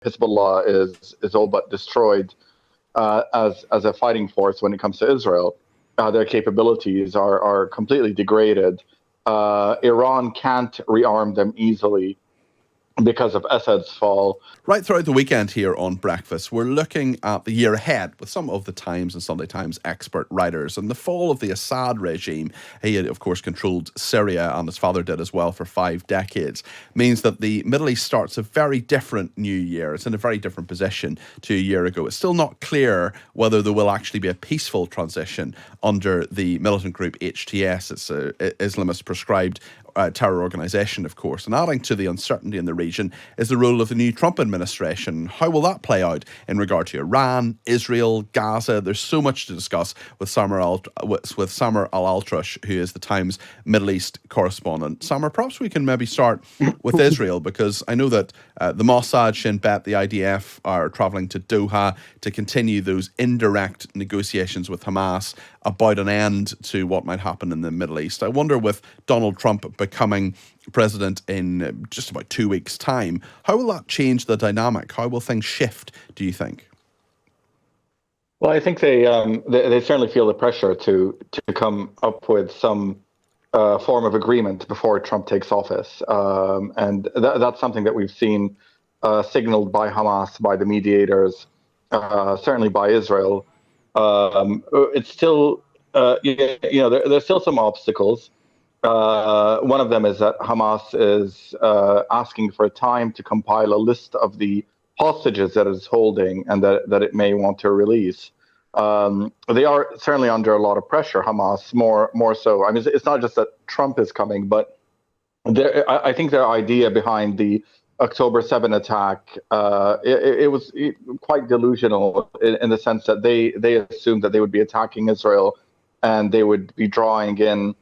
Hezbollah is all but destroyed as a fighting force when it comes to Israel. Their capabilities are completely degraded. Iran can't rearm them easily because of Assad's fall. Right throughout the weekend here on Breakfast, we're looking at the year ahead with some of the Times and Sunday Times expert writers. And the fall of the Assad regime, he had, of course, controlled Syria, and his father did as well for 5 decades, means that the Middle East starts a very different new year. It's in a very different position to a year ago. It's still not clear whether there will actually be a peaceful transition under the militant group HTS. It's an Islamist prescribed terror organisation, of course. And adding to the uncertainty in the region is the role of the new Trump administration. How will that play out in regard to Iran, Israel, Gaza? There's so much to discuss with Samer Al-Atrush, who is the Times Middle East correspondent. Samer, perhaps we can maybe start with Israel, because I know that the Mossad, Shin Bet, the IDF are travelling to Doha to continue those indirect negotiations with Hamas about an end to what might happen in the Middle East. I wonder, with Donald Trump becoming president in just about 2 weeks' time, how will that change the dynamic? How will things shift, do you think? Well, I think they certainly feel the pressure to come up with some form of agreement before Trump takes office, and that's something that we've seen signaled by Hamas, by the mediators, certainly by Israel. It's still, there's still some obstacles. One of them is that Hamas is asking for time to compile a list of the hostages that it's holding and that it may want to release. They are certainly under a lot of pressure, Hamas, more so. I mean, it's not just that Trump is coming, but I think their idea behind the October 7 attack, it was quite delusional in the sense that they assumed that they would be attacking Israel and they would be drawing in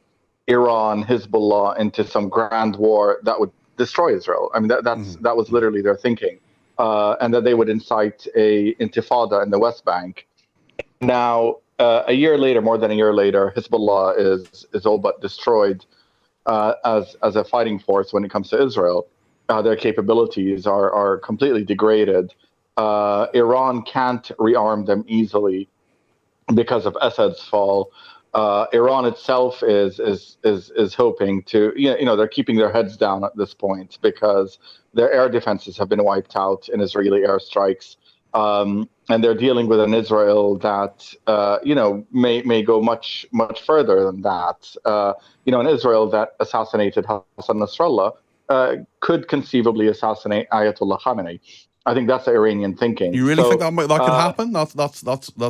Iran, Hezbollah into some grand war that would destroy Israel. I mean, that was literally their thinking, and that they would incite a intifada in the West Bank. Now, a year later, more than a year later, Hezbollah is all but destroyed as a fighting force when it comes to Israel. Their capabilities are completely degraded. Iran can't rearm them easily because of Assad's fall. Iran itself is hoping to, they're keeping their heads down at this point because their air defenses have been wiped out in Israeli airstrikes, and they're dealing with an Israel that may go much further than that. An Israel that assassinated Hassan Nasrallah could conceivably assassinate Ayatollah Khamenei. I think that's the Iranian thinking. You really think that could happen? That's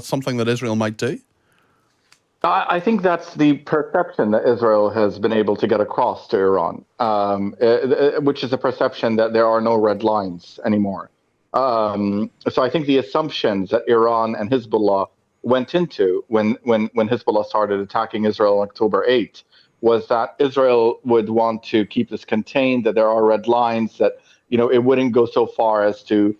something that Israel might do? I think that's the perception that Israel has been able to get across to Iran, which is a perception that there are no red lines anymore. So I think the assumptions that Iran and Hezbollah went into when Hezbollah started attacking Israel on October 8th was that Israel would want to keep this contained, that there are red lines, that it wouldn't go so far as to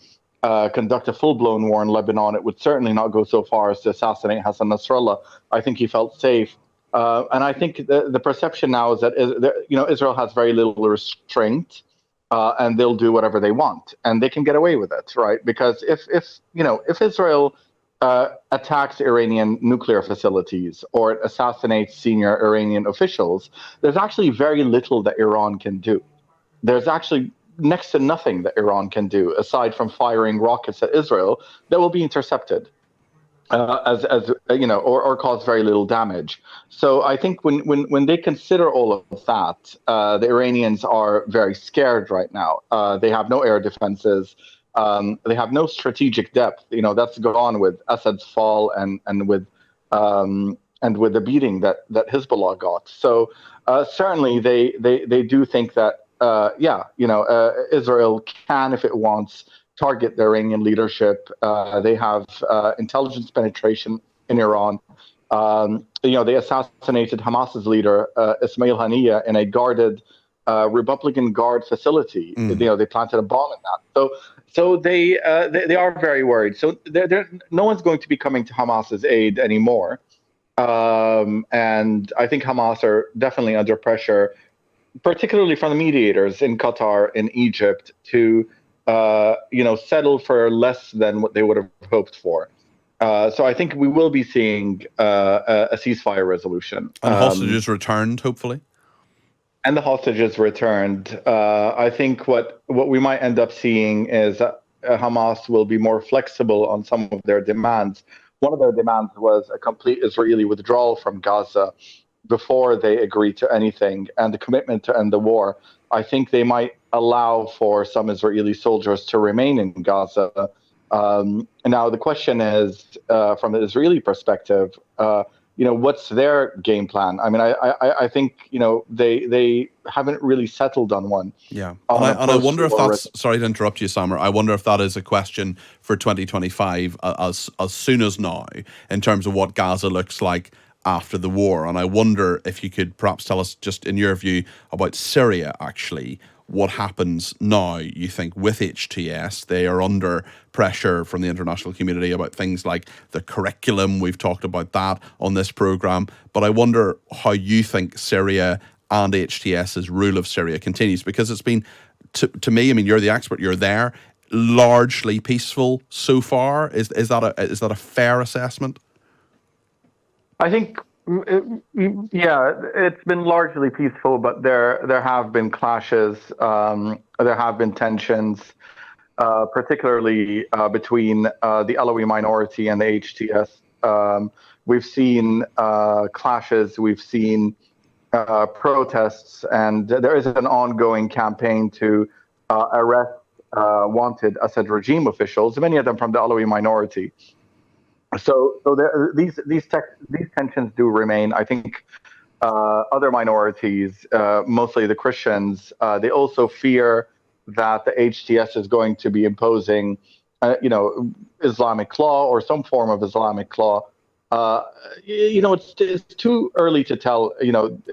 conduct a full-blown war in Lebanon. It would certainly not go so far as to assassinate Hassan Nasrallah. I think he felt safe. And I think the perception now is that Israel has very little restraint, and they'll do whatever they want, and they can get away with it, right? Because if Israel attacks Iranian nuclear facilities or it assassinates senior Iranian officials, there's actually very little that Iran can do. There's actually next to nothing that Iran can do aside from firing rockets at Israel that will be intercepted, or cause very little damage. So I think when they consider all of that, the Iranians are very scared right now. They have no air defenses. They have no strategic depth. That's gone with Assad's fall and with the beating that Hezbollah got. So certainly they do think that Israel can, if it wants, target the Iranian leadership. They have intelligence penetration in Iran. They assassinated Hamas's leader, Ismail Haniyeh, in a guarded Republican Guard facility. They planted a bomb in that. So they are very worried. So no one's going to be coming to Hamas's aid anymore. And I think Hamas are definitely under pressure, particularly from the mediators in Qatar, in Egypt, to settle for less than what they would have hoped for. So I think we will be seeing a ceasefire resolution. And hostages returned, hopefully. And the hostages returned. I think what we might end up seeing is that Hamas will be more flexible on some of their demands. One of their demands was a complete Israeli withdrawal from Gaza before they agree to anything, and the commitment to end the war. I think they might allow for some Israeli soldiers to remain in Gaza. Now, the question is, from the Israeli perspective, what's their game plan? I mean, I think, they haven't really settled on one. Yeah. And I wonder if that's, sorry to interrupt you, Samer, I wonder if that is a question for 2025 as soon as now, in terms of what Gaza looks like after the war. And I wonder if you could perhaps tell us, just in your view, about Syria, actually. What happens now, you think, with HTS? They are under pressure from the international community about things like the curriculum. We've talked about that on this programme. But I wonder how you think Syria and HTS's rule of Syria continues, because it's been, to me, I mean, you're the expert, you're there, largely peaceful so far. Is that a fair assessment? I think, yeah, it's been largely peaceful, but there have been clashes. There have been tensions, particularly between the Alawi minority and the HTS. We've seen clashes. We've seen protests, and there is an ongoing campaign to arrest wanted Assad regime officials, many of them from the Alawi minority. So these tensions do remain. I think other minorities, mostly the Christians, they also fear that the HTS is going to be imposing, Islamic law or some form of Islamic law. It's too early to tell.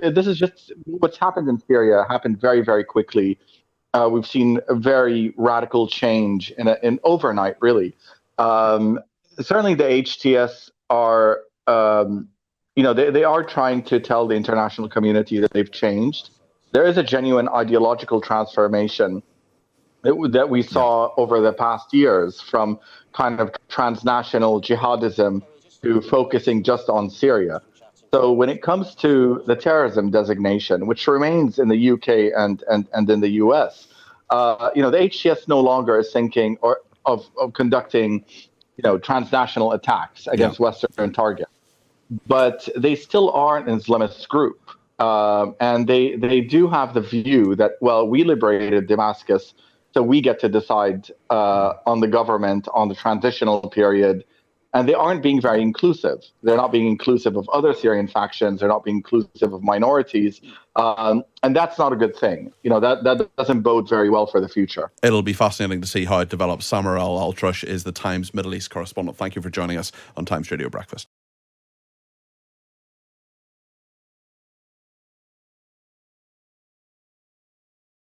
This is just what's happened in Syria happened very, very quickly. We've seen a very radical change in overnight, really. Certainly, the HTS are, they are trying to tell the international community that they've changed. There is a genuine ideological transformation that we saw over the past years, from kind of transnational jihadism to focusing just on Syria. So when it comes to the terrorism designation, which remains in the UK and in the US, the HTS no longer is thinking of conducting transnational attacks against Western targets. But they still are an Islamist group. And they do have the view that, well, we liberated Damascus, so we get to decide on the government, on the transitional period. And they aren't being very inclusive. They're not being inclusive of other Syrian factions. They're not being inclusive of minorities. And that's not a good thing. That doesn't bode very well for the future. It'll be fascinating to see how it develops. Samer Al-Atrush is the Times Middle East correspondent. Thank you for joining us on Times Radio Breakfast.